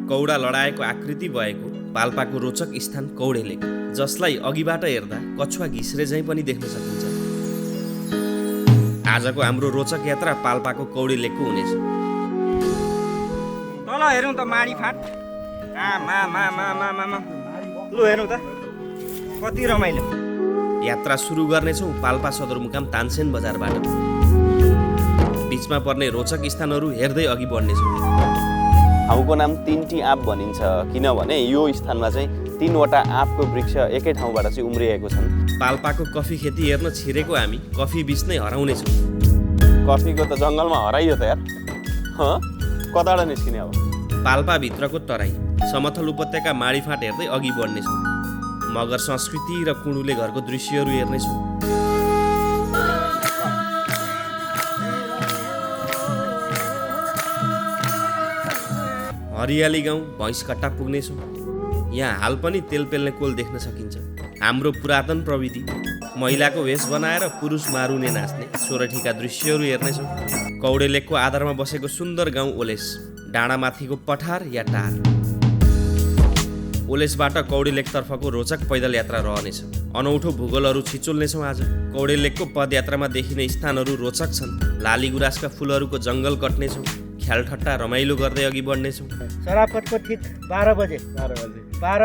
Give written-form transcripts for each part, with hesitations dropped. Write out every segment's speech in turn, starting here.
कौडा लडाएको आकृति भएको पाल्पाको रोचक स्थान कौडे लेक, जसलाई अघिबाट हेर्दा कछुवा घिस्रे झैँ पनि देख्न सकिन्छ। आजको हाम्रो रोचक यात्रा पाल्पाको कौडे लेकको हुनेछ। तल हेरौँ त माडी फाँट, लु हेरौँ त कति रमाइलो। यात्रा सुरु गर्नेछौँ पाल्पा सदरमुकाम तानसेन बजारबाट। बीचमा पर्ने रोचक स्थानहरू हेर्दै अघि बढ्नेछौँ। ठाउँको नाम 3टी आँप भनिन्छ किनभने यो स्थानमा चाहिँ 3वटा आँपको वृक्ष एकै ठाउँबाट चाहिँ उम्रिएको छन्। पाल्पाको कफी खेती हेर्न छिरेको हामी कफी बीच नै हराउनेछौँ। कफीको त जङ्गलमा हराइयो त यार। कताबाट निस्किने अब? पाल्पाभित्रको तराई समथल उपत्यका माडीफाँट हेर्दै अघि बढ्नेछौँ। मगर संस्कृति र कुँडुले घरको दृश्यहरू हेर्नेछौँ। हरियाली गाउँ भैँसकट्टा पुग्नेछौँ। यहाँ हाल पनि तेल पेल्ने कोल देख्न सकिन्छ। हाम्रो पुरातन प्रविधि महिलाको वेश बनाएर पुरुष मारुने नाच्ने सोरठीका दृश्यहरू हेर्नेछौँ। कौडे लेकको आधारमा बसेको सुन्दर गाउँ ओलेस, डाँडामाथिको पठार या टार। ओलेसबाट कौडे लेकतर्फको रोचक पैदल यात्रा रहनेछ। अनौठो भूगोलहरू छिचोल्नेछौँ आज। कौडे लेकको पदयात्रामा देखिने स्थानहरू रोचक छन्। लाली गुराँसका फुलहरूको जङ्गल कट्नेछौँ। ख्यालठट्टा रमाइलो गर्दै अघि बढ्नेछौँ। सरापटको ठिक 12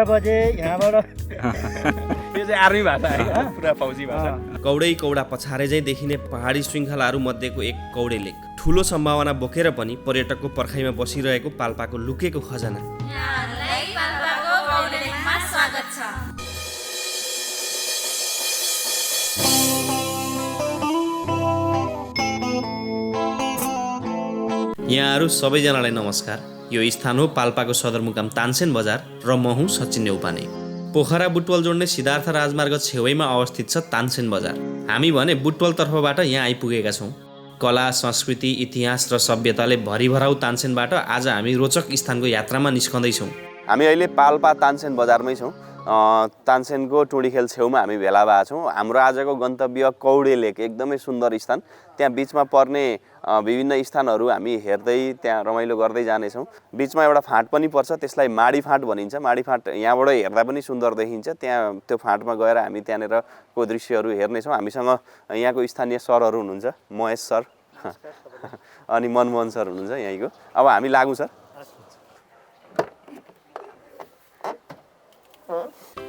बजे यहाँबाट यो चाहिँ आर्मी भाषा है, पुरा फौजी भाषा। कौडै कौडा पछारे चाहिँ देखिने पहाडी श्रृङ्खलाहरू मध्येको एक कौडे लेक ठुलो सम्भावना बोकेर पनि पर्यटकको पर्खाइमा बसिरहेको पाल्पाको लुकेको खजाना। यहाँलाई पाल्पाको कौडे लेकमा स्वागत छ। यहाँहरू सबैजनालाई नमस्कार। यो स्थान हो पाल्पाको सदरमुकाम तानसेन बजार र म हुँ सचिन नेउपाने। पोखरा बुटवल जोड्ने सिद्धार्थ राजमार्ग छेउैमा अवस्थित छ तानसेन बजार। हामी भने बुटवल तर्फबाट यहाँ आइपुगेका छौँ। कला, संस्कृति, इतिहास र सभ्यताले भरिभराउ तानसेनबाट आज हामी रोचक स्थानको यात्रामा निस्कँदैछौँ। हामी अहिले पाल्पा तानसेन बजारमै छौँ। तानसेनको टुँडीखेल छेउमा हामी भेला भएका छौँ। हाम्रो आजको गन्तव्य कौडे लेक, एकदमै सुन्दर स्थान। त्यहाँ बिचमा पर्ने विभिन्न स्थानहरू हामी हेर्दै त्यहाँ रमाइलो गर्दै जानेछौँ। बिचमा एउटा फाँट पनि पर्छ, त्यसलाई माडी फाँट भनिन्छ। माडी फाँट यहाँबाट हेर्दा पनि सुन्दर देखिन्छ। त्यहाँ त्यो फाँटमा गएर हामी त्यहाँनिरको दृश्यहरू हेर्नेछौँ। हामीसँग यहाँको स्थानीय सरहरू हुनुहुन्छ, महेश सर अनि मनमोहन सर हुनुहुन्छ यहीँको। अब हामी लागौँ सर।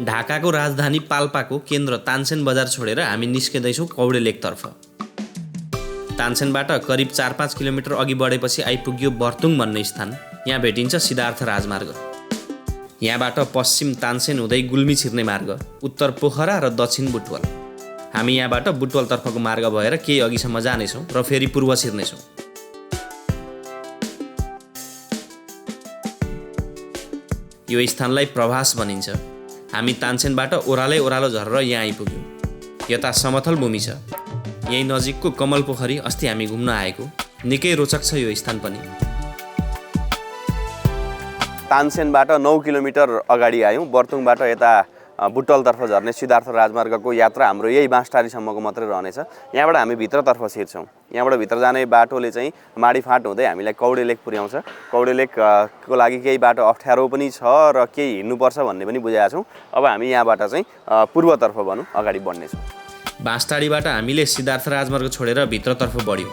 ढाकाको राजधानी पाल्पाको केन्द्र तानसेन बजार छोडेर हामी निस्किँदैछौँ कौडे लेकतर्फ। तानसेनबाट करिब 4-5 किलोमिटर अघि बढेपछि आइपुग्यो बर्तुङ भन्ने स्थान। यहाँ भेटिन्छ सिद्धार्थ राजमार्ग। यहाँबाट पश्चिम तानसेन हुँदै गुल्मी छिर्ने मार्ग, उत्तर पोखरा र दक्षिण बुटवल। हामी यहाँबाट बुटवलतर्फको मार्ग भएर केही अघिसम्म जानेछौँ र फेरि पूर्व छिर्नेछौँ। यो स्थानलाई प्रभास भनिन्छ। हामी तानसेनबाट ओह्रालै ओह्रालो झरेर यहाँ आइपुग्यौँ। यता समथल भूमि छ। यही नजिकको कमल पोखरी अस्ति हामी घुम्न आएको। निकै रोचक छ यो स्थान पनि। तानसेनबाट 9 किलोमिटर अगाडि आयौँ। बर्तुङबाट यता बुटवलतर्फ झर्ने सिद्धार्थ राजमार्गको यात्रा हाम्रो यही बाँसटारीसम्मको मात्रै रहनेछ। यहाँबाट हामी भित्रतर्फ छिर्छौँ। यहाँबाट भित्र जाने बाटोले चाहिँ माडी फाँट हुँदै हामीलाई कौडे लेक पुर्याउँछ। कौडे लेकको लागि केही बाटो अप्ठ्यारो पनि छ र केही हिँड्नुपर्छ भन्ने पनि बुझेका छौँ। अब हामी यहाँबाट चाहिँ पूर्वतर्फ भनौँ अगाडि बढ्नेछौँ। बाँसटारीबाट हामीले सिद्धार्थ राजमार्ग छोडेर भित्रतर्फ बढ्यौँ।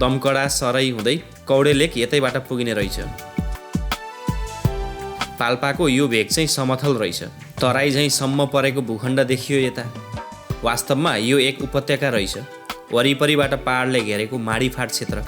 दमकडा सराई हुँदै कौडे लेक यतैबाट पुगिने रहेछ। पाल्पाको यो भेग चाहिँ समथल रहेछ। तराई झैँ सम्म परेको भूखण्ड देखियो यता। वास्तवमा यो एक उपत्यका रहेछ। वरिपरिबाट पहाडले घेरेको माडीफाँट क्षेत्र।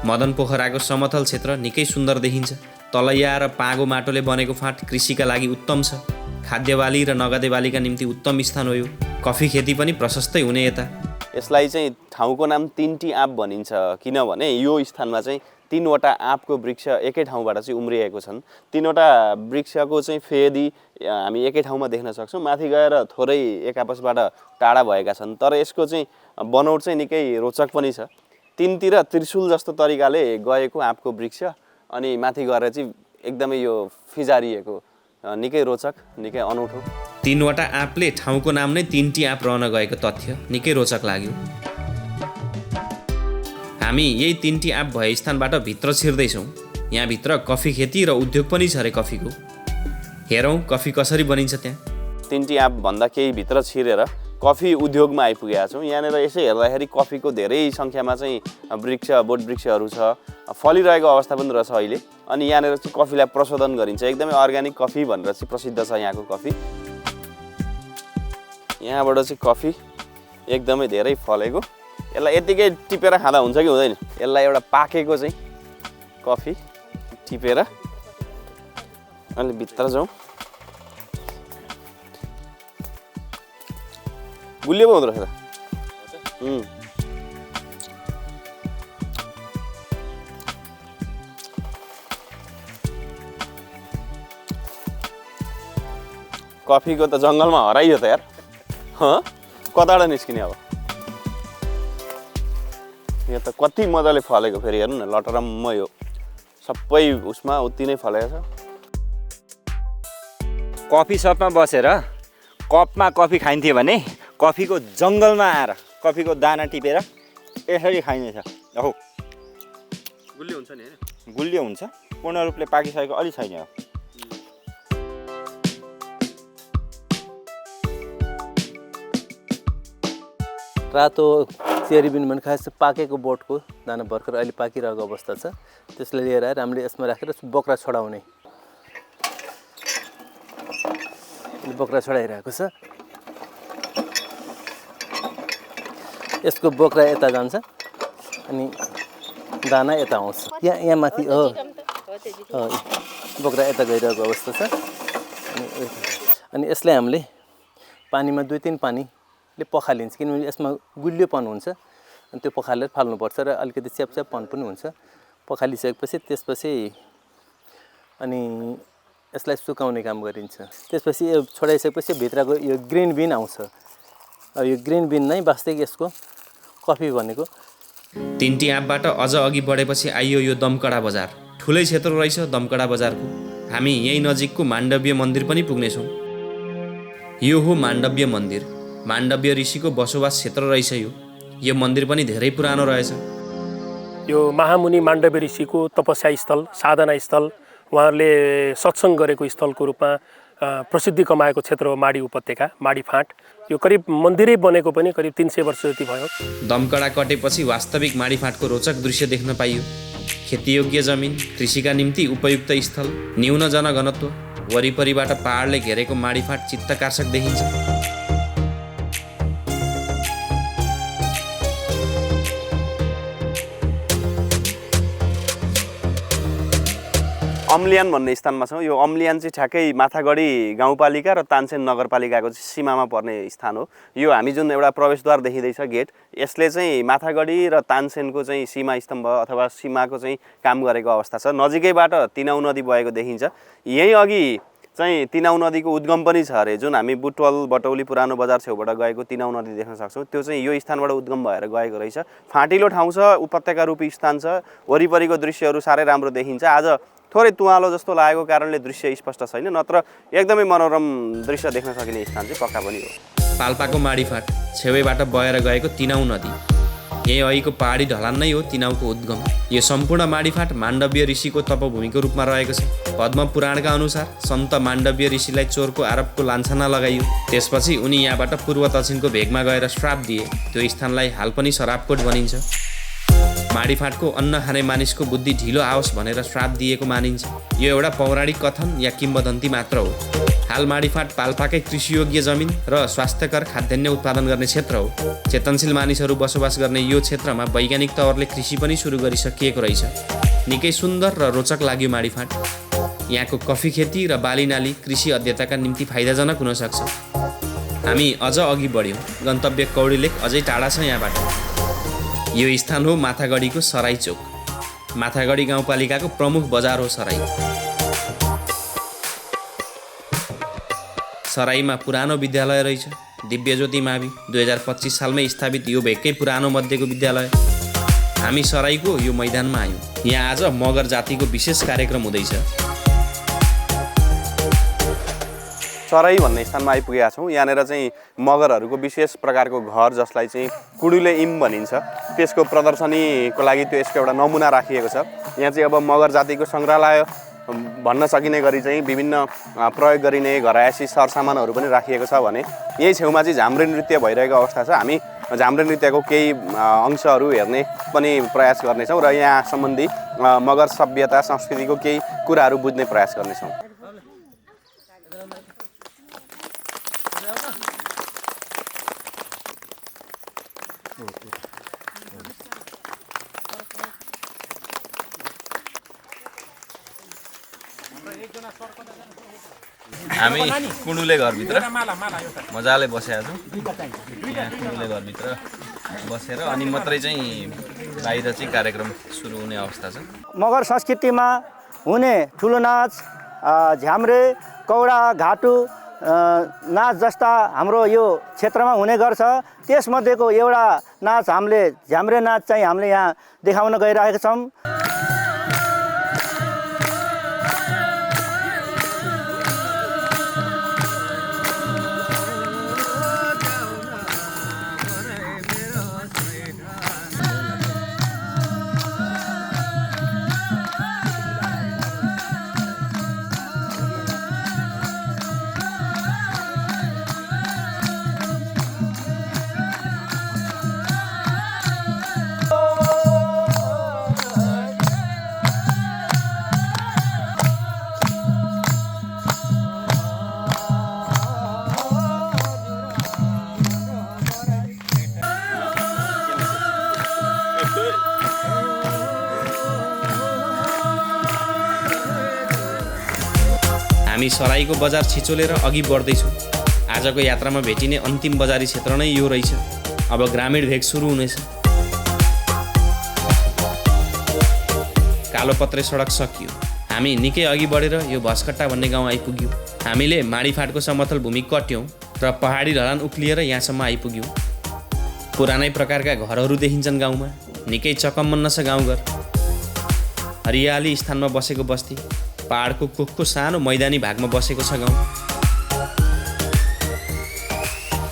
मदन पोखराको समथल क्षेत्र निकै सुन्दर देखिन्छ। तलैया र पागो माटोले बनेको फाँट कृषिका लागि उत्तम छ। खाद्य बाली र नगदे बालीका निम्ति उत्तम स्थान हो यो। कफी खेती पनि प्रशस्तै हुने यता। यसलाई चाहिँ ठाउँको नाम 3टी आँप भनिन्छ किनभने यो स्थानमा चाहिँ 3वटा आँपको वृक्ष एकै ठाउँबाट चाहिँ उम्रिएको छन्। 3वटा वृक्षको चाहिँ फेदी हामी एकै ठाउँमा देख्न सक्छौँ। माथि गएर थोरै एक आपसबाट टाढा भएका छन्, तर यसको चाहिँ बनौट चाहिँ निकै रोचक पनि छ। तीनतिर त्रिशूल जस्तो तरिकाले गएको आँपको वृक्ष अनि माथि गएर चाहिँ एकदमै यो फिजारिएको, निकै रोचक, निकै अनौठो। 3वटा आँपले ठाउँको नाम नै 3टी आँप रहन गएको तथ्य निकै रोचक लाग्यो। हामी यही 3टी आँप भए स्थानबाट भित्र छिर्दैछौँ। यहाँभित्र कफी खेती र उद्योग पनि छ अरे कफीको। हेरौँ कफी कसरी बनिन्छ त्यहाँ। तिनटी आँपभन्दा केही भित्र छिरेर कफी उद्योगमा आइपुगेका छौँ। यहाँनिर यसै हेर्दाखेरि कफीको धेरै सङ्ख्यामा चाहिँ बोट वृक्षहरू छ, फलिरहेको अवस्था पनि रहेछ अहिले। अनि यहाँनिर चाहिँ कफीलाई प्रशोधन गरिन्छ, एकदमै अर्ग्यानिक कफी भनेर चाहिँ प्रसिद्ध छ यहाँको कफी। यहाँबाट चाहिँ कफी एकदमै धेरै फलेको, यसलाई यतिकै टिपेर खाँदा हुन्छ कि हुँदैन? यसलाई एउटा पाकेको चाहिँ कफी टिपेर अलि भित्र जाउँ। गुलियो पो हुँदो रहेछ त। कफीको त जङ्गलमा हराइयो त यार। कताबाट निस्किने अब? यो त कति मजाले फलेको, फेरि हेर्नु न लटरम्म, यो सबै उसमा उति नै फलेको छ। कफी सपमा बसेर कपमा कफी खाइन्थ्यो भने कफीको जङ्गलमा आएर कफीको दाना टिपेर यसरी खाइनेछ। हो गुलियो हुन्छ नि हैन? गुलियो हुन्छ, पूर्ण रूपले पाकिसकेको अलि छैन। हो रातो चेरी बिन भने खास पाकेको बोटको दाना भर्खर अहिले पाकिरहेको अवस्था छ। त्यसलाई लिएर आएर हामीले यसमा राखेर बोक्रा छोडाउने, बोक्रा छोडाइरहेको छ। यसको बोक्रा यता जान्छ अनि दाना यता आउँछ। यहाँ माथि बोक्रा यता गइरहेको अवस्था छ। अनि यसलाई हामीले पानीमा 2-3 पानीले पखालिन्छ, किनभने यसमा गुलियोपन हुन्छ अनि त्यो पखालेर फाल्नुपर्छ र अलिकति च्यापच्यापपन पनि हुन्छ। पखालिसकेपछि त्यसपछि अनि यसलाई सुकाउने काम गरिन्छ। त्यसपछि यो छोडाइसकेपछि भित्रको यो ग्रिन बिन आउँछ। यो ग्रिन बिन नै वास्तविक यसको कफी भनेको। तिनटी आँपबाट अझ अघि बढेपछि आइयो यो दमकडा बजार। ठुलै क्षेत्र रहेछ दमकडा बजारको। हामी यही नजिकको माण्डव्य मन्दिर पनि पुग्नेछौँ। यो हो माण्डव्य मन्दिर। माण्डव्य ऋषिको बसोबास क्षेत्र रहेछ यो मन्दिर पनि धेरै पुरानो रहेछ। यो महामुनि माण्डव्य ऋषिको तपस्या स्थल, साधना स्थल, उहाँहरूले सत्सङ्ग गरेको स्थलको रूपमा प्रसिद्धि कमाएको क्षेत्र हो माडी उपत्यका, माडी फाँट। यो करिब मन्दिरै बनेको पनि करिब 300 वर्ष जति भयो। दमकडा कटेपछि वास्तविक माडी फाँटको रोचक दृश्य देख्न पाइयो। खेतीयोग्य जमिन, कृषिका निम्ति उपयुक्त स्थल, न्यून जनघनत्व, वरिपरिबाट पहाडले घेरेको माडी फाँट चित्तकर्षक देखिन्छ। अम्लियान भन्ने स्थानमा छौँ। यो अम्लियान चाहिँ ठ्याक्कै माथागढी गाउँपालिका र तानसेन नगरपालिकाको चाहिँ सीमामा पर्ने स्थान हो। यो हामी जुन एउटा प्रवेशद्वार देखिँदैछ गेट, यसले चाहिँ माथागढी र तानसेनको चाहिँ सीमा स्तम्भ अथवा सीमाको चाहिँ काम गरेको अवस्था छ। नजिकैबाट तिनाउ नदी बगेको देखिन्छ। यहीँ अघि चाहिँ तिनाउ नदीको उद्गम पनि छ अरे, जुन हामी बुटवल बटौली पुरानो बजार छेउबाट गएको तिनाउ नदी देख्न सक्छौँ। त्यो चाहिँ यो स्थानबाट उद्गम भएर गएको रहेछ। फाँटिलो ठाउँ छ, उपत्यका रूपी स्थान छ, वरिपरिको दृश्यहरू साह्रै राम्रो देखिन्छ। आज थोरै तुवालो जस्तो लागेको कारणले दृश्य स्पष्ट छैन, नत्र एकदमै मनोरम दृश्य देख्न सकिने स्थान चाहिँ पक्का पनि हो। पाल्पाको माडीफाट छेउबाट बहेर गएको तिनाउ नदी, यही अहिलेको पहाडी ढलान नै हो तिनाउको उद्गम। यो सम्पूर्ण माडीफाट माण्डव्य ऋषिको तपभूमिको रूपमा रहेको छ। पद्म पुराणका अनुसार सन्त माण्डव्य ऋषिलाई चोरको आरोपको लान्छना लगाइयो। त्यसपछि उनी यहाँबाट पूर्व दक्षिणको भेगमा गएर श्राप दिए। त्यो स्थानलाई हाल पनि शराबकोट भनिन्छ। माडीफाटको अन्न खाने मानिसको बुद्धि ढिलो आओस् भनेर श्राप दिएको मानिन्छ। यो एउटा पौराणिक कथन या किम्वदन्ती मात्र हो। हाल माडीफाट पाल्पाकै कृषियोग्य जमिन र स्वास्थ्यकर खाद्यान्न उत्पादन गर्ने क्षेत्र हो। चेतनशील मानिसहरू बसोबास गर्ने यो क्षेत्रमा वैज्ञानिक तवरले कृषि पनि सुरु गरिसकिएको रहेछ। निकै सुन्दर र रोचक लाग्यो माडीफाट। यहाँको कफी खेती र बालीनाली कृषि अध्ययताका निम्ति फाइदाजनक हुन सक्छ। हामी अझ अघि बढ्यौँ। गन्तव्य कौडी लेक अझै टाढा छ यहाँबाट। यो स्थान हो माथागढीको सराई चोक। माथागढी गाउँपालिकाको प्रमुख बजार हो सराई। सराईमा पुरानो विद्यालय रहेछ, दिव्यज्योति मावि। 2025 सालमै स्थापित यो भेगकै पुरानो मध्येको विद्यालय। हामी सराईको यो मैदानमा आयौँ। यहाँ आज मगर जातिको विशेष कार्यक्रम हुँदैछ। चराई भन्ने स्थानमा आइपुगेका छौँ। यहाँनिर चाहिँ मगरहरूको विशेष प्रकारको घर जसलाई चाहिँ कुडुले इम भनिन्छ त्यसको प्रदर्शनीको लागि त्यो यसको एउटा नमुना राखिएको छ। यहाँ चाहिँ अब मगर जातिको सङ्ग्रहालय भन्न सकिने गरी चाहिँ विभिन्न प्रयोग गरिने घरायसी सरसामानहरू पनि राखिएको छ भने यही छेउमा चाहिँ झाम्रे नृत्य भइरहेको अवस्था छ। हामी झाम्रे नृत्यको केही अंशहरू हेर्ने पनि प्रयास गर्नेछौँ र यहाँ सम्बन्धी मगर सभ्यता संस्कृतिको केही कुराहरू बुझ्ने प्रयास गर्नेछौँ। हामी कुडुले घरभित्र मजाले बसेका छौँ। यहाँ कुडुले घरभित्र बसेर अनि मात्रै चाहिँ बाहिर चाहिँ कार्यक्रम सुरु हुने अवस्था छ। मगर संस्कृतिमा हुने ठुलो नाच झ्याम्रे कौडा घाटु नाच जस्ता हाम्रो यो क्षेत्रमा हुने गर्छ। त्यसमध्येको एउटा नाच हामीले झ्याम्रे नाच चाहिँ हामीले यहाँ देखाउन गइरहेका छौँ। हामी सराईको बजार छिचोलेर अघि बढ्दैछौँ। आजको यात्रामा भेटिने अन्तिम बजारी क्षेत्र नै यो रहेछ। अब ग्रामीण भेग सुरु हुनेछ। कालोपत्रे सडक सकियो। हामी निकै अघि बढेर यो भस्कट्टा भन्ने गाउँ आइपुग्यौँ। हामीले माडीफाँटको समतल भूमि कट्यौँ र पहाडी ढलान उक्लिएर यहाँसम्म आइपुग्यौँ। पुरानै प्रकारका घरहरू देखिन्छन् गाउँमा। निकै चकमन्न छ गाउँघर। हरियाली स्थानमा बसेको बस्ती, पहाडको कोखको सानो मैदानी भागमा बसेको छ गाउँ।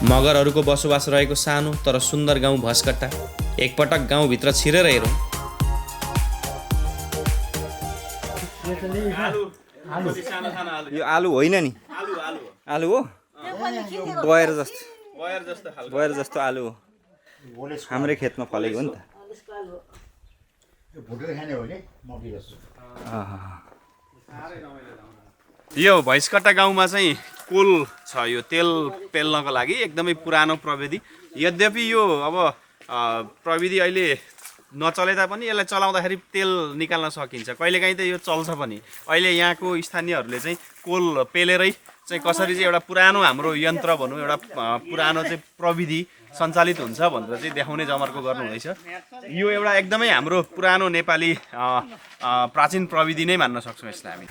मगरहरूको बसोबास रहेको सानो तर सुन्दर गाउँ भस्कट्टा। एकपटक गाउँभित्र छिरेर हेरौँ। यो आलु होइन नि, आलु हो, बयर जस्तो आलु हो। हाम्रै खेतमा फलेको हो नि त। यो भैँसकट्टा गाउँमा चाहिँ कोल छ। यो तेल पेल्नको लागि एकदमै पुरानो प्रविधि। यद्यपि यो अब प्रविधि अहिले नचले तापनि यसलाई चलाउँदाखेरि तेल निकाल्न सकिन्छ। कहिलेकाहीँ त यो चल्छ पनि। अहिले यहाँको स्थानीयहरूले चाहिँ कोल पेलेरै चाहिँ कसरी चाहिँ एउटा पुरानो हाम्रो यन्त्र भनौँ, एउटा पुरानो चाहिँ प्रविधि सञ्चालित हुन्छ भनेर चाहिँ देखाउने जमर्को गर्नुहुँदैछ। यो एउटा एकदमै हाम्रो पुरानो नेपाली प्राचीन प्रविधि नै मान्न सक्छौँ यसलाई हामी।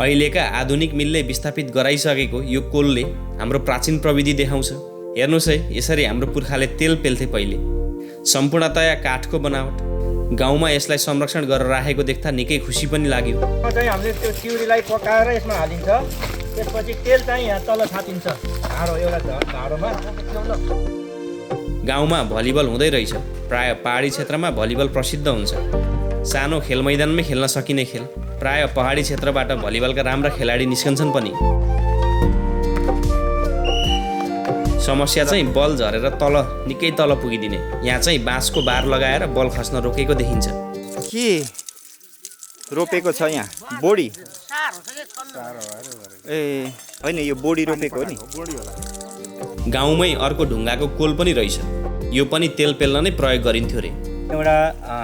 अहिलेका आधुनिक मिलले विस्थापित गराइसकेको यो कोलले हाम्रो प्राचीन प्रविधि देखाउँछ। हेर्नुहोस् है, यसरी हाम्रो पुर्खाले तेल पेल्थे पहिले। सम्पूर्णतया काठको बनावट। गाउँमा यसलाई संरक्षण गरेर राखेको देख्दा निकै खुसी पनि लाग्यो। चाहिँ हामीले त्यो चिउरीलाई पकाएर यसमा हालिन्छ। त्यसपछि तेल चाहिँ यहाँ तल छापिन्छ भाँडो, एउटा भाँडोमा। गाउँमा भलिबल हुँदै रहेछ। प्राय पहाडी क्षेत्रमा भलिबल प्रसिद्ध हुन्छ। सानो खेल मैदानमै खेल्न सकिने खेल। प्राय पहाडी क्षेत्रबाट भलिबलका राम्रा खेलाडी निस्कन्छन् पनि। समस्या चाहिँ बल झरेर तल निकै तल पुगिदिने। यहाँ चाहिँ बाँसको बार लगाएर बल खस्न रोकेको देखिन्छ। के रोपेको छ यहाँ? बोडी? ए होइन, यो बोडी रोपेको हो नि। गाउँमै अर्को ढुङ्गाको कोल पनि रहेछ। यो पनि तेल पेल्न नै प्रयोग गरिन्थ्यो रे। एउटा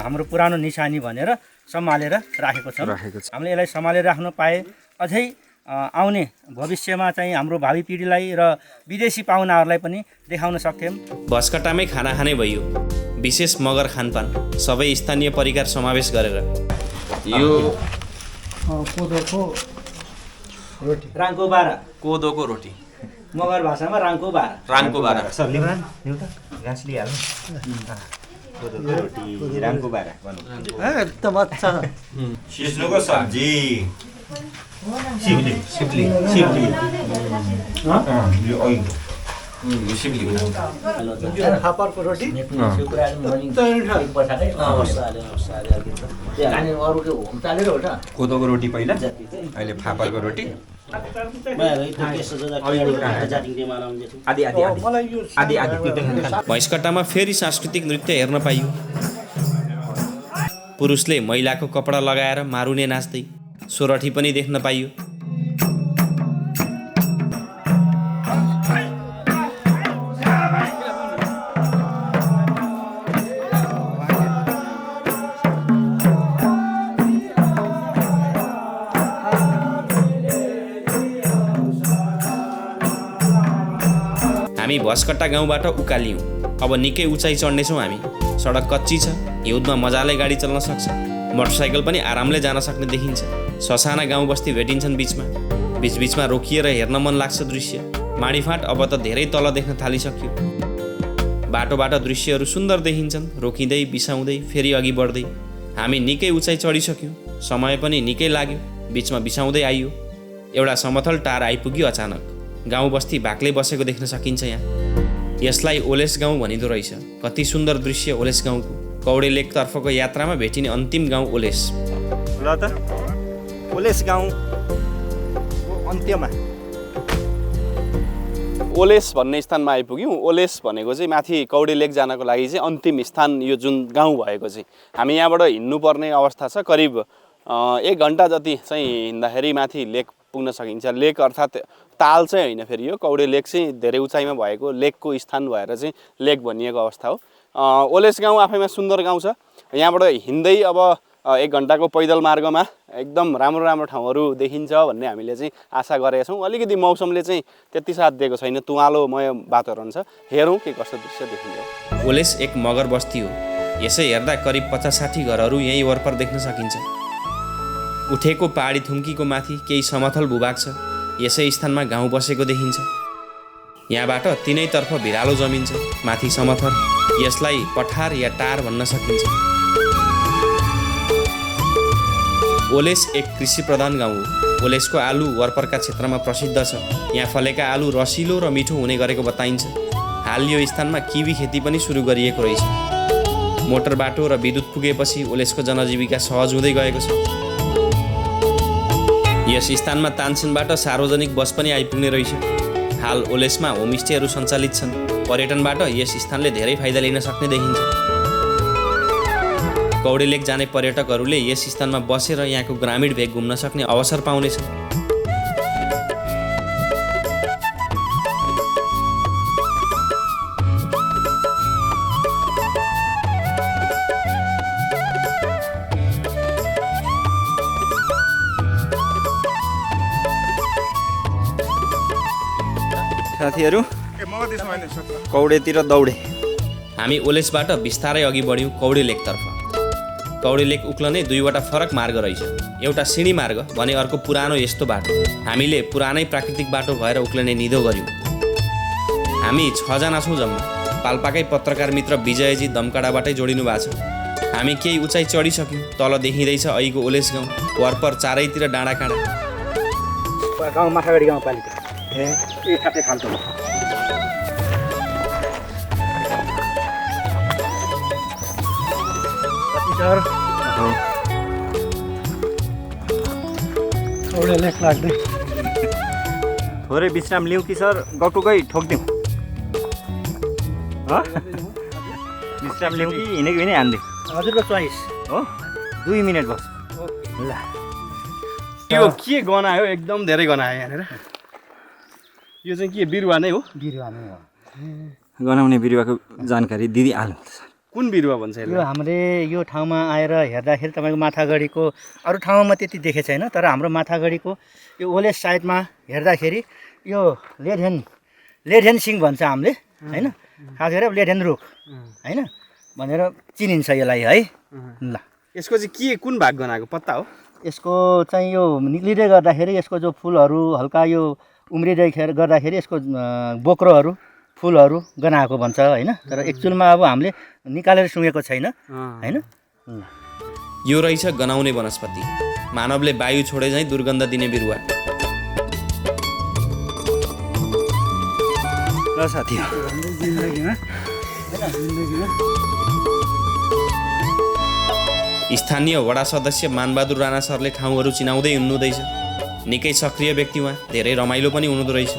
हाम्रो पुरानो निशानी भनेर सम्हालेर राखेको छ। हामीले यसलाई सम्हालेर राख्न पाए अझै आउने भविष्यमा चाहिँ हाम्रो भावी पिँढीलाई र विदेशी पाहुनाहरूलाई पनि देखाउन सक्थ्यौँ। भस्कट्टामै खाना खाने भइयो। विशेष मगर खानपान, सबै स्थानीय परिकार समावेश गरेर। यो कोदोको रोटी, राङको बारा। कोदोको रोटी, मगर भाषामा राङको बारा। राङको बारा। कोदोको रोटी रामको बारा भन्नु एकदम अच्छा सिस्नुको सब्जी सिब्ली सिब्ली सिब्ली यो फापरको रोटी कोदोको रोटी पहिला अहिले फापरको रोटी आदि आदि आदि आदि त्यो भैँसकट्टामा फेरि सांस्कृतिक नृत्य हेर्न पाइयो। पुरुषले महिलाको कपडा लगाएर मारुने नाच्दै सोरठी पनि देख्न पाइयो। हामी भस्कट्टा गाउँबाट उकालियौँ। अब निकै उचाइ चढ्नेछौँ हामी। सडक कच्ची छ, हिउँदमा मजाले गाडी चल्न सक्छ, मोटरसाइकल पनि आरामले जान सक्ने देखिन्छ। ससाना गाउँ बस्ती भेटिन्छन् बिचमा, बिचबिचमा रोकिएर हेर्न मन लाग्छ दृश्य। माडीफाँट अब त धेरै तल देख्न थालिसक्यो। बाटोबाट दृश्यहरू सुन्दर देखिन्छन्, रोकिँदै बिसाउँदै फेरि अघि बढ्दै। हामी निकै उचाइ चढिसक्यौँ, समय पनि निकै लाग्यो, बिचमा बिसाउँदै आइयो। एउटा समथल टार आइपुग्यो अचानक। गाउँ बस्ती बाक्लै बसेको देख्न सकिन्छ यहाँ। यसलाई ओलेस गाउँ भनिँदो रहेछ। कति सुन्दर दृश्य ओलेस गाउँको। कौडे लेकतर्फको यात्रामा भेटिने अन्तिम गाउँ ओलेस। ल त ओलेस गाउँको अन्त्यमा ओलेस भन्ने स्थानमा आइपुग्यौँ। ओलेस भनेको चाहिँ माथि कौडे लेक जानको लागि चाहिँ अन्तिम स्थान यो जुन गाउँ भएको चाहिँ। हामी यहाँबाट हिँड्नुपर्ने अवस्था छ। करिब 1 घन्टा जति चाहिँ हिँड्दाखेरि माथि लेक पुग्न सकिन्छ। लेक अर्थात् ताल चाहिँ होइन, फेरि यो कौडे लेक चाहिँ धेरै उचाइमा भएको लेकको स्थान भएर चाहिँ लेक भनिएको अवस्था हो। ओलेस गाउँ आफैमा सुन्दर गाउँ छ। यहाँबाट हिँड्दै अब 1 घन्टाको पैदल मार्गमा एकदम राम्रो राम्रो ठाउँहरू देखिन्छ भन्ने हामीले चाहिँ आशा गरेका छौँ। अलिकति मौसमले चाहिँ त्यति साथ दिएको छैन, तुवालोमय वातावरण छ। हेरौँ के कस्तो दृश्य देखिन्छ। ओलेस एक मगर बस्ती हो। यसै हेर्दा करिब 50-60 घरहरू यहीँ वरपर देख्न सकिन्छ। उठेको पहाडी थुम्कीको माथि केही समथल भूभाग छ। यसै स्थानमा गाउँ बसेको देखिन्छ। यहाँबाट तिनैतर्फ भिरालो जमिन छ, माथि समथर। यसलाई पठार या टार भन्न सकिन्छ। ओलेस एक कृषि प्रधान गाउँ हो। ओलेसको आलु वरपरका क्षेत्रमा प्रसिद्ध छ। यहाँ फलेका आलु रसिलो र मिठो हुने गरेको बताइन्छ। हाल यो स्थानमा किवी खेती पनि सुरु गरिएको रहेछ। मोटर बाटो र विद्युत पुगेपछि ओलेसको जनजीविका सहज हुँदै गएको छ। यस स्थानमा तानसेनबाट सार्वजनिक बस पनि आइपुग्ने रहेछ। हाल ओलेसमा होमस्टेहरू सञ्चालित छन्। पर्यटनबाट यस स्थानले धेरै फाइदा लिन सक्ने देखिन्छ। कौडे लेक जाने पर्यटकहरूले यस स्थानमा बसेर यहाँको ग्रामीण भेग घुम्न सक्ने अवसर पाउनेछन्। साथीहरू कौडेतिर दौडे। हामी ओलेसबाट बिस्तारै अघि बढ्यौँ कौडे लेकतर्फ। कौडे लेक उक्लने 2वटा फरक मार्ग रहेछ। एउटा सिँढी मार्ग भने अर्को पुरानो यस्तो बाटो। हामीले पुरानै प्राकृतिक बाटो भएर उक्लने निधो गऱ्यौँ। हामी 6 जना छौँ जम्मा। पाल्पाकै पत्रकार मित्र विजयजी दमकाडाबाटै जोडिनु भएको छ। हामी केही उचाइ चढिसक्यौँ। तल देखिँदैछ अहिको ओलेस गाउँ। वरपर चारैतिर डाँडा काँडा। गाउँ माथागढी गाउँपालिका काप्रे खाल्टो सर कौडे लेक लाग्दै थोरै विश्राम लिउँ कि सर गटुकै ठोकिदिउँ? विश्राम लिउँ कि हिँडेको हिँडै हान्दिउँ? हजुरको चोइस हो। 2 मिनट बस। ल यो के गनायो? एकदम धेरै गनायो यहाँनिर। यो चाहिँ के बिरुवा नै हो? बिरुवा नै हो। गनाउने बिरुवाको जानकारी दिदी हाल्नु सर। कुन बिरुवा भन्छ यो यसलाई? हामीले यो ठाउँमा आएर हेर्दाखेरि तपाईँको माथागढीको अरू ठाउँमा म त्यति देखेको छैन, तर हाम्रो माथागढीको यो ओलेस साइडमा हेर्दाखेरि यो लेढेन सिङ भन्छ हामीले, होइन? खास गरेर लेढेन रुख होइन भनेर चिनिन्छ यसलाई है। ल यसको चाहिँ के कुन भाग गनाएको पत्ता हो? यसको चाहिँ यो निक्लिँदै गर्दाखेरि यसको जो फुलहरू हल्का यो उम्रिँदै गर्दाखेरि यसको बोक्रोहरू फुलहरू गनाएको भन्छ होइन, तर एक्चुअलमा अब हामीले निकालेर सुँगेको छैन होइन। यो रहेछ गनाउने वनस्पति, मानवले वायु छोडे झैँ दुर्गन्ध दिने बिरुवा। ल साथी स्थानीय वडा सदस्य मानबहादुर राणा सरले ठाउँहरू चिनाउँदै हुनुहुँदैछ। निकै सक्रिय व्यक्ति उहाँ, धेरै रमाइलो पनि हुनुहुँदो रहेछ।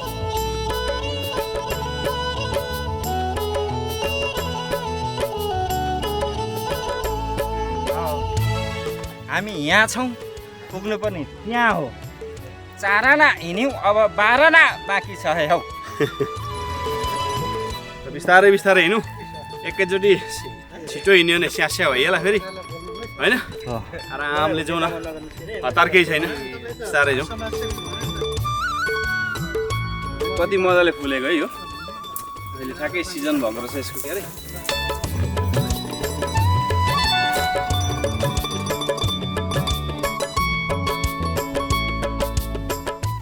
हामी यहाँ छौँ, पुग्नु पनि त्यहाँ हो। 4 आना हिँड्यौँ, अब 12 आना बाँकी छ है हौ। बिस्तारै बिस्तारै हिँड्नु, एकैचोटि छिटो हिँड्यो भने स्यास्या भइहाल्छ फेरि होइन। आरामले जाउँ न, हतार केही छैन, बिस्तारै जाउँ। कति मजाले फुलेको है यो, अहिले ठ्याक्कै सिजन भएको रहेछ यसको। के अरे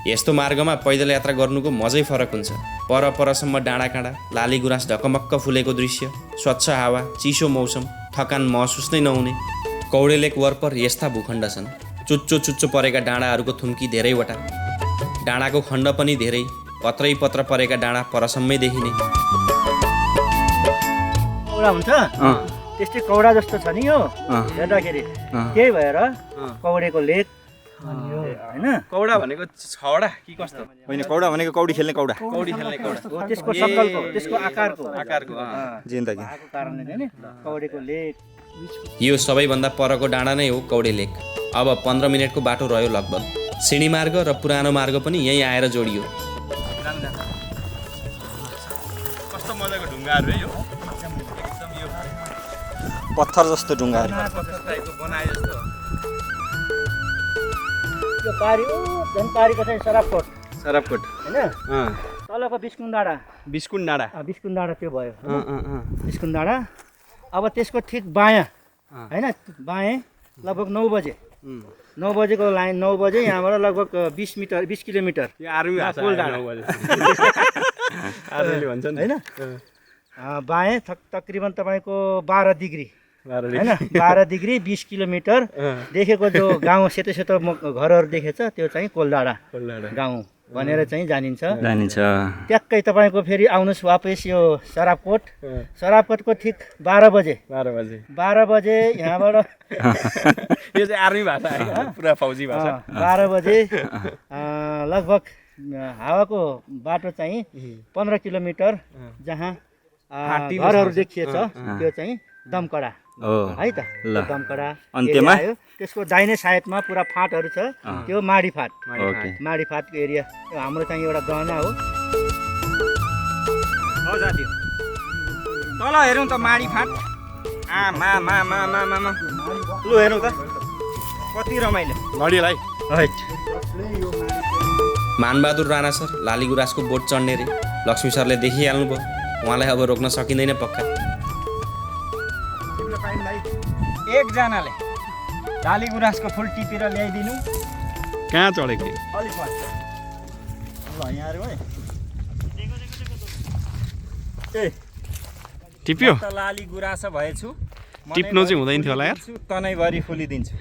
यस्तो मार्गमा पैदल यात्रा गर्नुको मजै फरक हुन्छ। परसम्म डाँडाकाँडा, लाली गुराँस ढकमक्क फुलेको दृश्य, स्वच्छ हावा, चिसो मौसम, थकान महसुस नै नहुने। कौडे लेक वरपर यस्ता भूखण्ड छन्। चुच्चो परेका डाँडाहरूको थुम्की धेरैवटा, डाँडाको खण्ड पनि धेरै, पत्र परेका डाँडा परसम्मै देखिने। कौडा हुन्छ त्यस्तै कौडा जस्तो छ नि यो हेर्दाखेरि, त्यही भएर कौडेको लेक होइन। कौडा भनेको छवटा कि कस्तो? होइन, कौडा भनेको कौडी खेल्ने कौडा, कौडी खेल्ने कौडा त्यसको सक्कलको, त्यसको आकारको जिन्दगी भएको कारणले चाहिँ नि कौडेको लेक। यो सबैभन्दा परको डाँडा नै हो कौडे लेक। अब 15 मिनटको बाटो रह्यो लगभग। सिँढी मार्ग र पुरानो मार्ग पनि यहीँ आएर जोडियो। कस्तो मजाको ढुङ्गाहरू है यो, एकदम यो पत्थर जस्तो ढुङ्गाहरू टाइपको बनाए जस्तो। यो पारी झन् पारीको चाहिँ सरापकोट सरापकोट होइन, तलको बिस्कुन डाँडा, बिस्कुन डाँडा। बिस्कुन डाँडा त्यो भयो बिस्कुन डाँडा। अब त्यसको ठिक बायाँ होइन, बायाँ लगभग 9 बजे 9 बजेको लाइन, 9 बजे यहाँबाट लगभग 20 किलोमिटर यो आर्मी भाषा पुल डाँडा आर्मीले भन्छ नि होइन। बायाँ तकरिबन तपाईँको 12 डिग्री होइन, 12 डिग्री 20 किलोमिटर देखेको जो गाउँ सेतो घरहरू देखेछ त्यो चाहिँ कोलडाँडा गाउँ भनेर चाहिँ जानिन्छ। ट्याक्कै तपाईँको फेरि आउनुहोस् वापस यो सरापकोटको ठिक 12 बजे 12 बजे यहाँबाट यो चाहिँ आर्मी भाषा है, पुरा फौजी भाषा। 12 बजे लगभग हावाको बाटो चाहिँ 15 किलोमिटर जहाँ घरहरू देखिएछ त्यो चाहिँ दमकडा है त। दमकडा अन्त्यमा आयो, त्यसको दाहिने साइडमा पुरा फाँटहरू छ, त्यो माडी फाँटको एरिया हाम्रो चाहिँ एउटा गहना हो। साथी तल हेरौँ त माडी फाँट, लु हेरौँ त कति रमाइलो घडिलाई। मानबहादुर राणा सर लाली गुराँसको बोट चढ्ने रे लक्ष्मी सरले देखिहाल्नुभयो। उहाँलाई अब रोक्न सकिँदैन पक्का। एकजनाले लाली गुराँसको फुल टिपेर ल्याइदिनु। कहाँ चढेको अलिक ल यहाँहरू है टिप्यो? त लाली गुराँस भएछु, टिप्नु चाहिँ हुँदैन थियो होला यार। तनैभरि फुलिदिन्छु।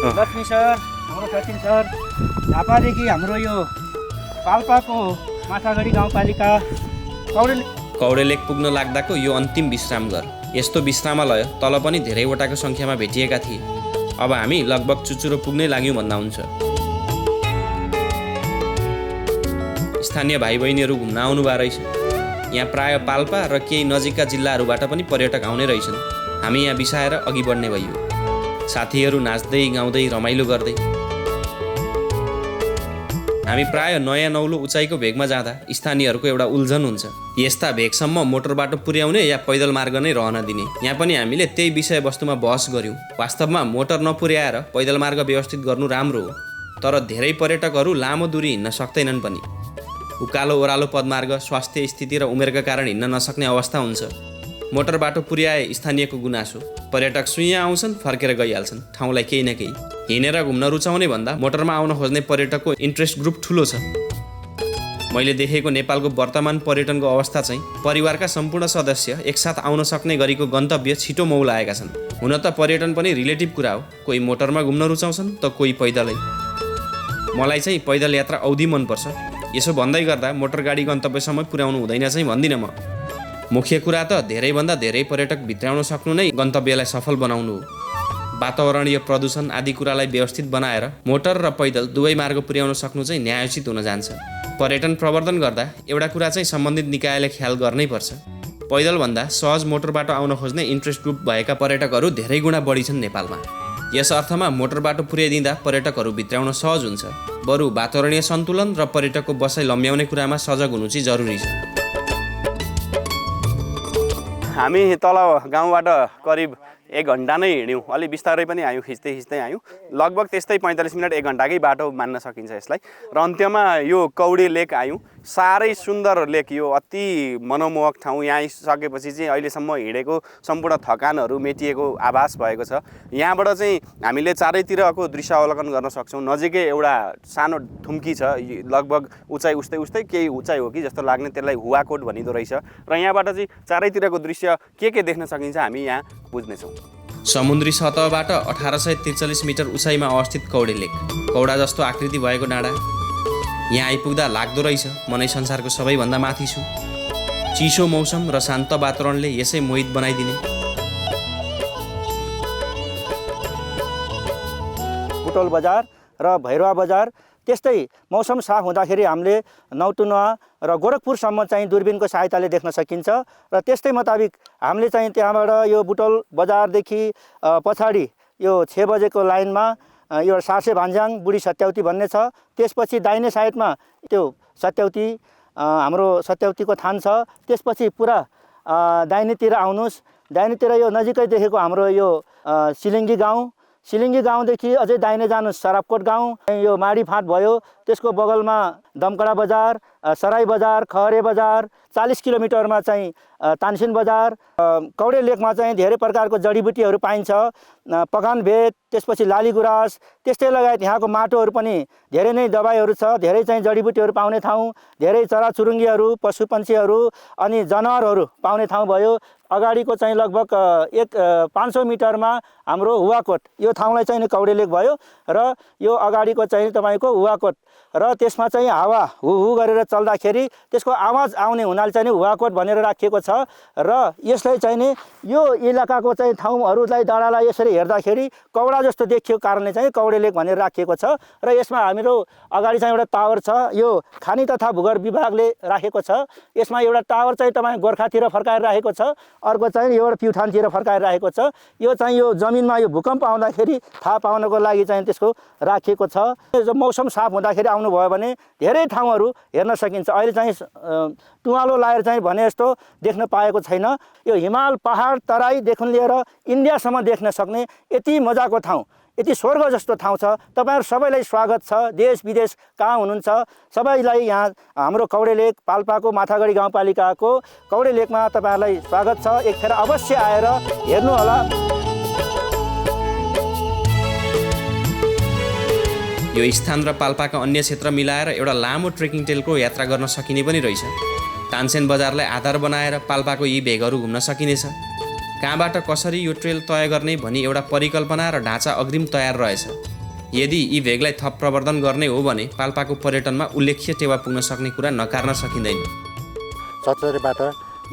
लक्ष्मी सर, हाम्रो सचिन सर, झापादेखि हाम्रो यो पाल्पाको माथागढी गाउँपालिका कौडे लेक पुग्न लाग्दाको यो अन्तिम विश्राम घर। यस्तो विश्रामालय तल पनि धेरैवटाको सङ्ख्यामा भेटिएका थिए। अब हामी लगभग चुचुरो पुग्नै लाग्यौँ भन्दा हुन्छ। स्थानीय भाइ बहिनीहरू घुम्न आउनुभएको रहेछ। यहाँ प्राय पाल्पा र केही नजिकका जिल्लाहरूबाट पनि पर्यटक आउने रहेछन्। हामी यहाँ बिसाएर अघि बढ्ने भइयो। साथीहरू नाच्दै गाउँदै रमाइलो गर्दै हामी प्राय नयाँ नौलो उचाइको भेगमा जाँदा स्थानीयहरूको एउटा उल्झन हुन्छ। यस्ता भेगसम्म मोटर बाटो पुर्याउने या पैदल मार्ग नै रहन दिने। यहाँ पनि हामीले त्यही विषयवस्तुमा बहस गऱ्यौँ। वास्तवमा मोटर नपुर्याएर पैदल मार्ग व्यवस्थित गर्नु राम्रो हो, तर धेरै पर्यटकहरू लामो दूरी हिँड्न सक्दैनन् पनि। उकालो ओह्रालो पदमार्ग, स्वास्थ्य स्थिति र उमेरका कारण हिँड्न नसक्ने अवस्था हुन्छ। मोटर बाटो पुर्याए स्थानीयको गुनासो, पर्यटक सुइँ आउँछन् फर्केर गइहाल्छन्, ठाउँलाई केही न केही हिँडेर घुम्न रुचाउने भन्दा मोटरमा आउन खोज्ने पर्यटकको इन्ट्रेस्ट ग्रुप ठुलो छ। मैले देखेको नेपालको वर्तमान पर्यटनको अवस्था चाहिँ परिवारका सम्पूर्ण सदस्य एकसाथ आउन सक्ने गरीको गन्तव्य छिटो मौलाएका छन्। हुन त पर्यटन पनि रिलेटिभ कुरा हो, कोही मोटरमा घुम्न रुचाउँछन् त कोही पैदलै। मलाई चाहिँ पैदल यात्रा औधी मनपर्छ। यसो भन्दै गर्दा मोटर गाडी गन्तव्यसम्म पुर्याउनु हुँदैन चाहिँ भन्दिनँ म। मुख्य कुरा त धेरैभन्दा धेरै पर्यटक भित्राउन सक्नु नै गन्तव्यलाई सफल बनाउनु हो। वातावरणीय प्रदूषण आदि कुरालाई व्यवस्थित बनाएर मोटर र पैदल दुवै मार्ग पुर्याउन सक्नु चाहिँ न्यायोचित हुन जान्छ। पर्यटन प्रवर्धन गर्दा एउटा कुरा चाहिँ सम्बन्धित निकायले ख्याल गर्नै पर्छ। पैदलभन्दा सहज मोटर बाटो आउन खोज्ने इन्ट्रेस्ट ग्रुप भएका पर्यटकहरू धेरै गुणा बढी छन् नेपालमा। यस अर्थमा मोटर बाटो पुर्याइदिँदा पर्यटकहरू भित्राउन सहज हुन्छ। बरु वातावरणीय सन्तुलन र पर्यटकको बसाइ लम्ब्याउने कुरामा सजग हुनु चाहिँ जरुरी छ। हामी तल गाउँबाट करिब 1 घन्टा नै हिँड्यौँ, अलि बिस्तारै पनि आयौँ, खिच्दै आयौँ। लगभग त्यस्तै 45 मिनट 1 घन्टाकै बाटो मान्न सकिन्छ यसलाई। र अन्त्यमा यो कौडे लेक आयौँ। साह्रै सुन्दर लेक, यो अति मनमोहक ठाउँ। यहाँ आइसकेपछि चाहिँ अहिलेसम्म हिँडेको सम्पूर्ण थकानहरू मेटिएको आभास भएको छ। यहाँबाट चाहिँ हामीले चारैतिरको दृश्य अवलोकन गर्न सक्छौँ। नजिकै एउटा सानो थुम्की छ, लगभग उचाइ उस्तै केही उचाइ हो कि जस्तो लाग्ने, त्यसलाई हुवाकोट भनिँदो रहेछ। र यहाँबाट चाहिँ चारैतिरको दृश्य के देख्न सकिन्छ हामी यहाँ बुझ्नेछौँ। समुद्री सतहबाट 1843 मिटर उचाइमा अवस्थित कौडे लेक, कौडा जस्तो आकृति भएको डाँडा। यहाँ आइपुग्दा लाग्दो रहेछ म नै संसारको सबैभन्दा माथि छु। चिसो मौसम र शान्त वातावरणले यसै मोहित बनाइदिने। बुटोल बजार र भैरवा बजार, त्यस्तै मौसम साफ हुँदाखेरि हामीले नौतुनुवा र गोरखपुरसम्म चाहिँ दूरबीनको सहायताले देख्न सकिन्छ। र त्यस्तै मुताबिक हामीले चाहिँ त्यहाँबाट यो बुटोल बजारदेखि पछाडि यो 6 बजेको लाइनमा यो सासे भान्ज्याङ बुढी सत्याउती भन्ने छ। त्यसपछि दाहिने साइडमा त्यो सत्याउती, हाम्रो सत्याउतीको थान छ। त्यसपछि पुरा दाहिनेतिर आउनुहोस्। दाहिनेतिर यो नजिकै देखेको हाम्रो यो सिलिङ्गी गाउँदेखि अझै दाहिने जानुहोस् सरापकोट गाउँ, यो माडी फाँट भयो। त्यसको बगलमा दमकडा बजार, सराई बजार, खहरे बजार। 40 किलोमिटरमा चाहिँ तानसेन बजार। कौडे लेकमा चाहिँ धेरै प्रकारको जडीबुटीहरू पाइन्छ। पकान भेट, त्यसपछि लाली गुराँस, त्यस्तै लगायत यहाँको माटोहरू पनि धेरै नै दबाईहरू छ। धेरै चाहिँ जडीबुटीहरू पाउने ठाउँ, धेरै चराचुरुङ्गीहरू, पशुपन्छीहरू अनि जनावरहरू पाउने ठाउँ भयो। अगाडिको चाहिँ लगभग 500 मिटरमा हाम्रो हुवाकोट, यो ठाउँलाई चाहिँ कौडे लेक भयो। र यो अगाडिको चाहिँ तपाईँको हुवाकोट, र त्यसमा चाहिँ हावा हुहु गरेर चल्दाखेरि त्यसको आवाज आउने हुनाले चाहिँ हुवाकोट भनेर राखिएको छ। र यसलाई चाहिँ नि यो इलाकाको चाहिँ ठाउँहरूलाई डाँडालाई यसरी हेर्दाखेरि कौडा जस्तो देखिएको कारणले चाहिँ कौडे लेक भनेर राखिएको छ। र यसमा हाम्रो अगाडि चाहिँ एउटा टावर छ, यो खानी तथा भूगर्भ विभागले राखेको छ। यसमा एउटा टावर चाहिँ तपाईँ गोर्खातिर फर्काएर राखेको छ, अर्को चाहिँ एउटा प्युठानतिर फर्काएर राखेको छ। यो चाहिँ यो जमिनमा यो भूकम्प आउँदाखेरि थाहा पाउनको लागि चाहिँ त्यसको राखिएको छ। मौसम साफ हुँदाखेरि आउनुभयो भने धेरै ठाउँहरू हेर्न सकिन्छ। अहिले चाहिँ टुवालो लाएर चाहिँ भने जस्तो देख्न पाएको छैन। यो हिमाल, पहाड, तराईदेखि लिएर इन्डियासम्म देख्न सक्ने यति मजाको ठाउँ, यति स्वर्ग जस्तो ठाउँ छ। तपाईँहरू सबैलाई स्वागत छ। देश विदेश कहाँ हुनुहुन्छ सबैलाई यहाँ हाम्रो कौडे लेक, पाल्पाको माथागढी गाउँपालिकाको कौडे लेकमा तपाईँहरूलाई स्वागत छ। एकखेर अवश्य आएर हेर्नुहोला। यो स्थान र पाल्पाका अन्य क्षेत्र मिलाएर एउटा लामो ट्रेकिङ टेलको यात्रा गर्न सकिने पनि रहेछ। तानसेन बजारलाई आधार बनाएर पाल्पाको यी भेगहरू घुम्न सकिनेछ। कहाँबाट कसरी यो ट्रेल तय गर्ने भनी एउटा परिकल्पना र ढाँचा अग्रिम तयार रहेछ। यदि यी भेगलाई थप प्रवर्धन गर्ने हो भने पाल्पाको पर्यटनमा उल्लेख्य टेवा पुग्न सक्ने कुरा नकार्न सकिँदैन। चचरेबाट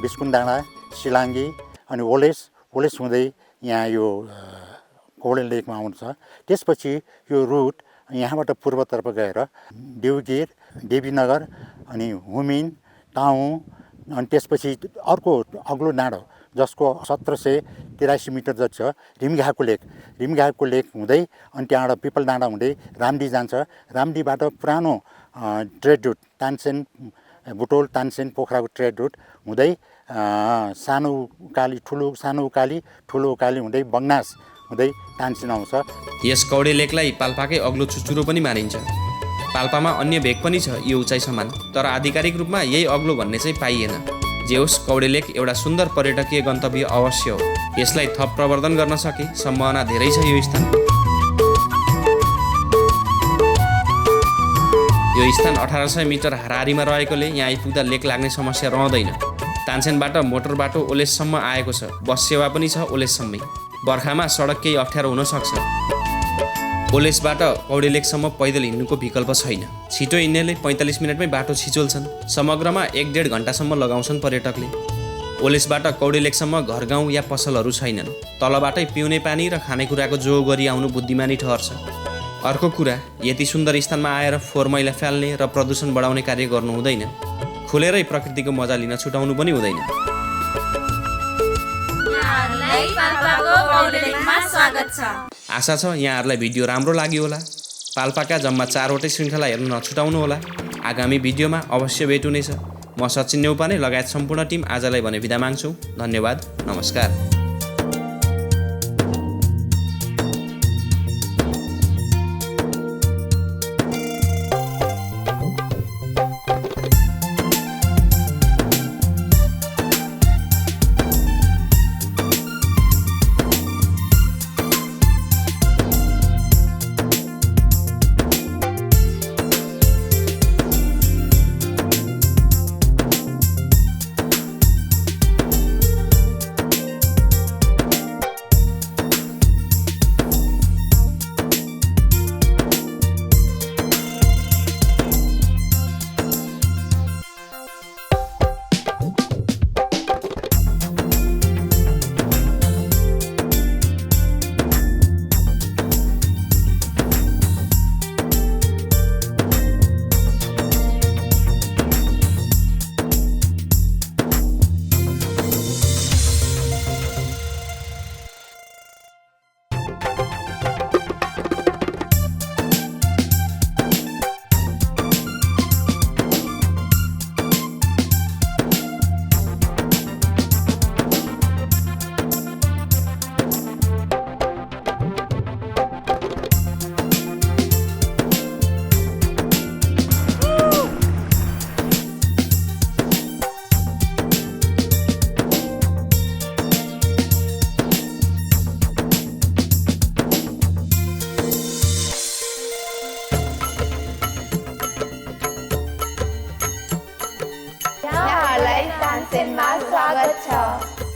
बिस्कुन डाँडा, सिलाङ्गी अनि होलेस हुँदै यहाँ यो कौडे लेकमा आउँछ। त्यसपछि यो रुट यहाँबाट पूर्वतर्फ गएर देउगिर, देवीनगर अनि हुमिन, टाउँ, अनि त्यसपछि अर्को अग्लो डाँडो जसको 1783 मिटर जति छ रिमघाको लेक हुँदै अनि त्यहाँबाट पिपल डाँडा हुँदै रामडी जान्छ। रामडीबाट पुरानो ट्रेड रुट तानसेन, बुटोल, तानसेन, पोखराको ट्रेड रुट हुँदै सानो उकाली, ठुलो उकाली हुँदै बङ्नास हुँदै तानसेन आउँछ। यस कौडे लेकलाई पाल्पाकै अग्लो चुचुरो पनि मानिन्छ। पाल्पामा अन्य भेग पनि छ यो उचाइ समान, तर आधिकारिक रूपमा यही अग्लो भन्ने चाहिँ पाइएन। जे होस् कौडे लेक एउटा सुन्दर पर्यटकीय गन्तव्य अवश्य हो। यसलाई थप प्रवर्धन गर्न सके सम्भावना धेरै छ यो स्थान। यो स्थान 1800 मिटर हाराहारीमा रहेकोले यहाँ आइपुग्दा लेक लाग्ने समस्या रहँदैन। तानसेनबाट मोटर बाटो ओलेससम्म आएको छ, बस सेवा पनि छ ओलेससम्मै। बर्खामा सडक केही अप्ठ्यारो हुन सक्छ। ओलेसबाट कौडे लेकसम्म पैदल हिँड्नुको विकल्प छैन। छिटो हिँड्नेले 45 मिनटमै बाटो छिचोल्छन्। समग्रमा 1-1.5 घन्टासम्म लगाउँछन् पर्यटकले। ओलेसबाट कौडे लेकसम्म घरगाउँ या पसलहरू छैनन्। तलबाटै पिउने पानी र खानेकुराको जो गरी आउनु बुद्धिमानी ठहर्छ। अर्को कुरा, यति सुन्दर स्थानमा आएर फोहोर मैला फाल्ने र प्रदूषण बढाउने कार्य गर्नु हुँदैन। खुलेरै प्रकृतिको मजा लिन छुटाउनु पनि हुँदैन। यहाँहरूलाई पाल्पाको कौडे लेकमा स्वागत छ। आशा छ यहाँहरूलाई भिडियो राम्रो लाग्यो होला। पाल्पाका जम्मा 4वटै श्रृङ्खला हेर्न नछुटाउनु होला। आगामी भिडियोमा अवश्य भेट हुनेछ। म सचिन नेउपाने लगायत सम्पूर्ण टिम आजलाई भने बिदा माग्छौँ। धन्यवाद, नमस्कार।